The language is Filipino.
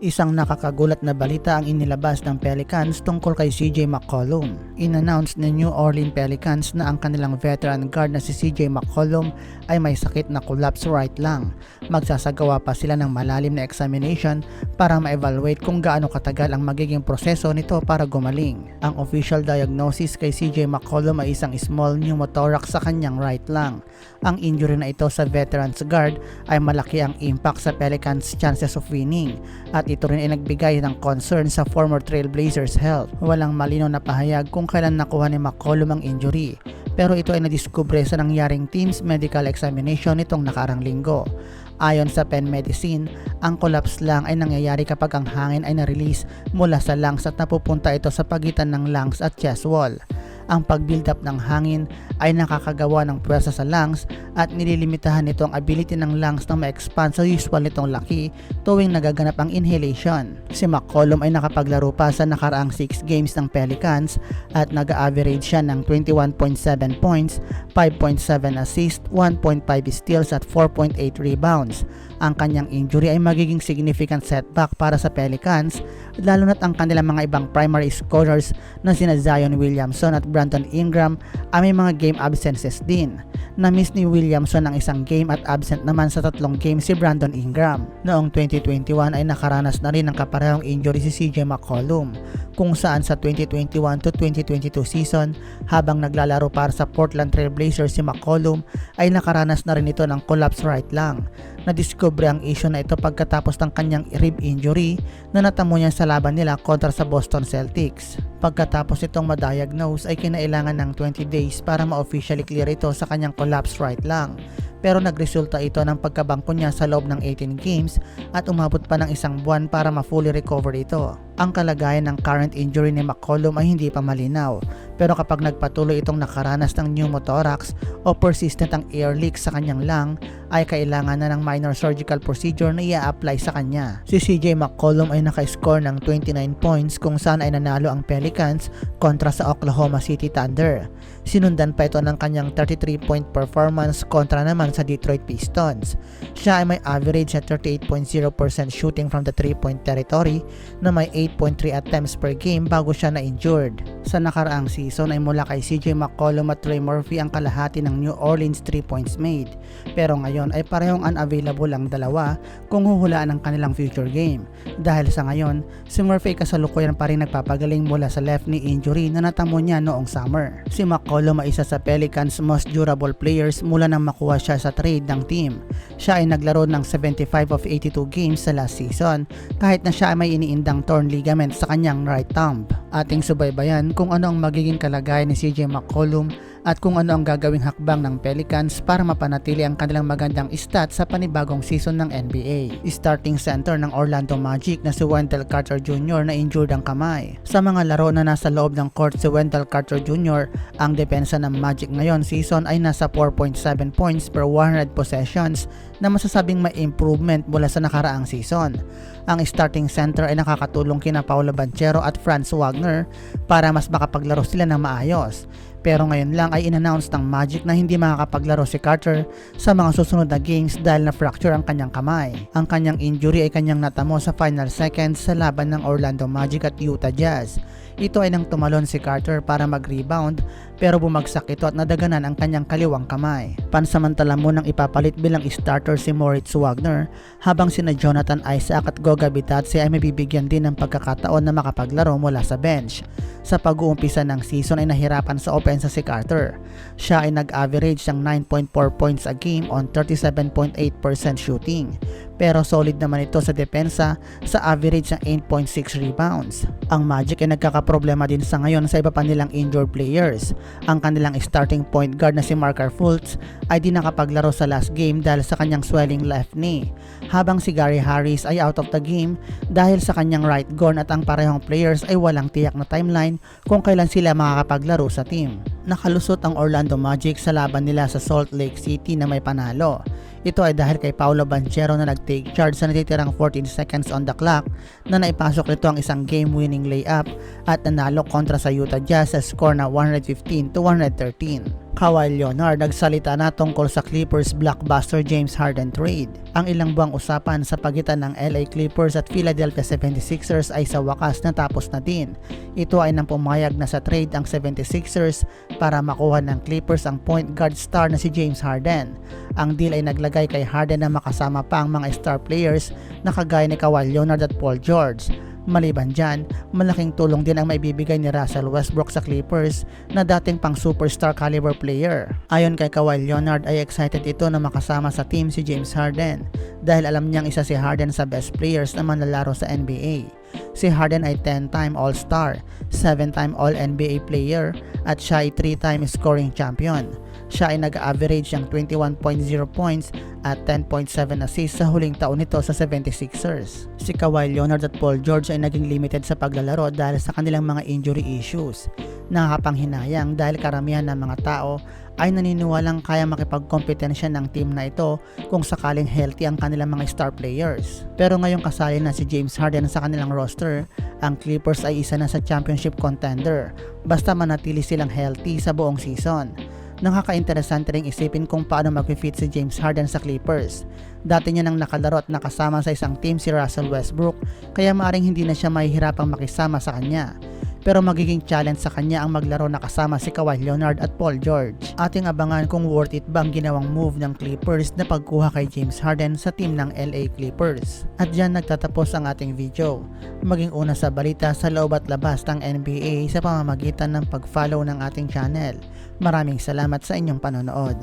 Isang nakakagulat na balita ang inilabas ng Pelicans tungkol kay CJ McCollum. In-announce ng New Orleans Pelicans na ang kanilang veteran guard na si CJ McCollum ay may sakit na collapse right lung. Magsasagawa pa sila ng malalim na examination para ma-evaluate kung gaano katagal ang magiging proseso nito para gumaling. Ang official diagnosis kay CJ McCollum ay isang small pneumothorax sa kanyang right lung. Ang injury na ito sa veterans guard ay malaki ang impact sa Pelicans' chances of winning at ito rin ay nagbigay ng concern sa former Trailblazers health. Walang malinaw na pahayag kung kailan nakuha ni McCollum ang injury, pero ito ay nadiskubre sa nangyaring team's medical examination nitong nakarang linggo. Ayon sa Penn Medicine, ang collapse lang ay nangyayari kapag ang hangin ay na-release mula sa lungs at napupunta ito sa pagitan ng lungs at chest wall. Ang pag-build up ng hangin ay nakakagawa ng puwersa sa lungs at nililimitahan nito ang ability ng lungs na ma-expand sa usual nitong laki tuwing nagaganap ang inhalation. Si McCollum ay nakapaglaro pa sa nakaraang 6 games ng Pelicans at nag-average siya ng 21.7 points, 5.7 assists, 1.5 steals at 4.8 rebounds. Ang kanyang injury ay magiging significant setback para sa Pelicans, lalo na't ang kanilang mga ibang primary scorers na sina Zion Williamson at Brandon Ingram ay may mga game absences din. Na-miss ni Williamson ang isang game at absent naman sa 3 games si Brandon Ingram. Noong 2021 ay nakaranas na rin ng kaparehong injury si CJ McCollum, kung saan sa 2021 to 2022 season habang naglalaro para sa Portland Trail Blazers si McCollum ay nakaranas na rin ito ng collapse right lung. Nadiskubre ang issue na ito pagkatapos ng kanyang rib injury na natamo niya sa laban nila kontra sa Boston Celtics. Pagkatapos itong ma-diagnose ay kinailangan ng 20 days para ma-officially clear ito sa kanyang collapse right lung. Pero nagresulta ito ng pagkabangko niya sa loob ng 18 games at umabot pa ng 1 buwan para ma-fully recover ito. Ang kalagayan ng current injury ni McCollum ay hindi pa malinaw, pero kapag nagpatuloy itong nakaranas ng pneumothorax o persistent ang air leak sa kanyang lung, ay kailangan na ng minor surgical procedure na i-apply sa kanya. Si CJ McCollum ay naka-score ng 29 points kung saan ay nanalo ang Pelicans kontra sa Oklahoma City Thunder. Sinundan pa ito ng kanyang 33-point performance kontra naman sa Detroit Pistons. Siya ay may average na 38.0% shooting from the 3-point territory na may 8.3 attempts per game bago siya na-injured. Sa nakaraang season ay mula kay CJ McCollum at Trey Murphy ang kalahati ng New Orleans 3 points made, pero ngayon ay parehong unavailable ang dalawa kung huhulaan ang kanilang future game. Dahil sa ngayon, si Murphy kasalukuyan pa rin nagpapagaling mula sa left knee injury na natamo niya noong summer. Si McCollum ay isa sa Pelicans' most durable players mula nang makuha siya sa trade ng team. Siya ay naglaro ng 75 of 82 games sa last season kahit na siya ay may iniindang torn ligament sa kanyang right thumb. Ating subaybayan kung ano ang magiging kalagayan ni CJ McCollum at kung ano ang gagawing hakbang ng Pelicans para mapanatili ang kanilang magandang stats sa panibagong season ng NBA. Starting center ng Orlando Magic na si Wendell Carter Jr. na injured ang kamay. Sa mga laro na nasa loob ng court si Wendell Carter Jr., ang depensa ng Magic ngayon season ay nasa 4.7 points per 100 possessions na masasabing may improvement mula sa nakaraang season. Ang starting center ay nakakatulong kina Paolo Banchero at Franz Wagner para mas makapaglaro sila ng maayos. Pero ngayon lang ay in-announce ng Magic na hindi makakapaglaro si Carter sa mga susunod na games dahil na-fracture ang kanyang kamay. Ang kanyang injury ay kanyang natamo sa final seconds sa laban ng Orlando Magic at Utah Jazz. Ito ay nang tumalon si Carter para mag-rebound pero bumagsak ito at nadaganan ang kanyang kaliwang kamay. Pansamantala munang ipapalit bilang starter si Moritz Wagner habang sina Jonathan Isaac at Goga Bitadze ay mabibigyan din ng pagkakataon na makapaglaro mula sa bench. Sa pag-uumpisa ng season ay nahirapan sa opensa si Carter. Siya ay nag-average ng 9.4 points a game on 37.8% shooting. Pero solid naman ito sa depensa sa average ng 8.6 rebounds. Ang Magic ay nagkakaproblema din sa ngayon sa iba pa nilang injured players. Ang kanilang starting point guard na si Markelle Fultz ay di nakapaglaro sa last game dahil sa kanyang swelling left knee. Habang si Gary Harris ay out of the game dahil sa kanyang right groin at ang parehong players ay walang tiyak na timeline kung kailan sila makakapaglaro sa team. Nakalusot ang Orlando Magic sa laban nila sa Salt Lake City na may panalo. Ito ay dahil kay Paolo Banchero na nag-take charge sa natitirang 14 seconds on the clock na naipasok nito ang isang game-winning layup at nanalo kontra sa Utah Jazz sa score na 115-113. Kawhi Leonard nagsalita na tungkol sa Clippers blockbuster James Harden trade. Ang ilang buwang usapan sa pagitan ng LA Clippers at Philadelphia 76ers ay sa wakas natapos na din. Ito ay nang pumayag na sa trade ang 76ers para makuha ng Clippers ang point guard star na si James Harden. Ang deal ay naglagay kay Harden na makasama pa ang mga star players na kagaya ni Kawhi Leonard at Paul George. Maliban dyan, malaking tulong din ang maibibigay ni Russell Westbrook sa Clippers na dating pang superstar caliber player. Ayon kay Kawhi Leonard ay excited ito na makasama sa team si James Harden dahil alam niyang isa si Harden sa best players na manlalaro sa NBA. Si Harden ay 10-time All-Star, 7-time All-NBA player at siya ay 3-time scoring champion. Siya ay nag-average ng 21.0 points at 10.7 assists sa huling taon nito sa 76ers. Si Kawhi Leonard at Paul George ay naging limited sa paglalaro dahil sa kanilang mga injury issues. Nakakapanghinayang dahil karamihan ng mga tao ay naniniwalang kaya makipagkompetensya ng team na ito kung sakaling healthy ang kanilang mga star players. Pero ngayong kasali na si James Harden sa kanilang roster, ang Clippers ay isa na sa championship contender basta manatili silang healthy sa buong season. Nakaka-interesante ring isipin kung paano mag-fit si James Harden sa Clippers. Dati niya nang nakalaro at nakasama sa isang team si Russell Westbrook kaya maaring hindi na siya mahihirapang makisama sa kanya. Pero magiging challenge sa kanya ang maglaro na kasama si Kawhi Leonard at Paul George. Ating abangan kung worth it ba ang ginawang move ng Clippers na pagkuha kay James Harden sa team ng LA Clippers. At dyan nagtatapos ang ating video. Maging una sa balita sa loob at labas ng NBA sa pamamagitan ng pag-follow ng ating channel. Maraming salamat sa inyong panonood.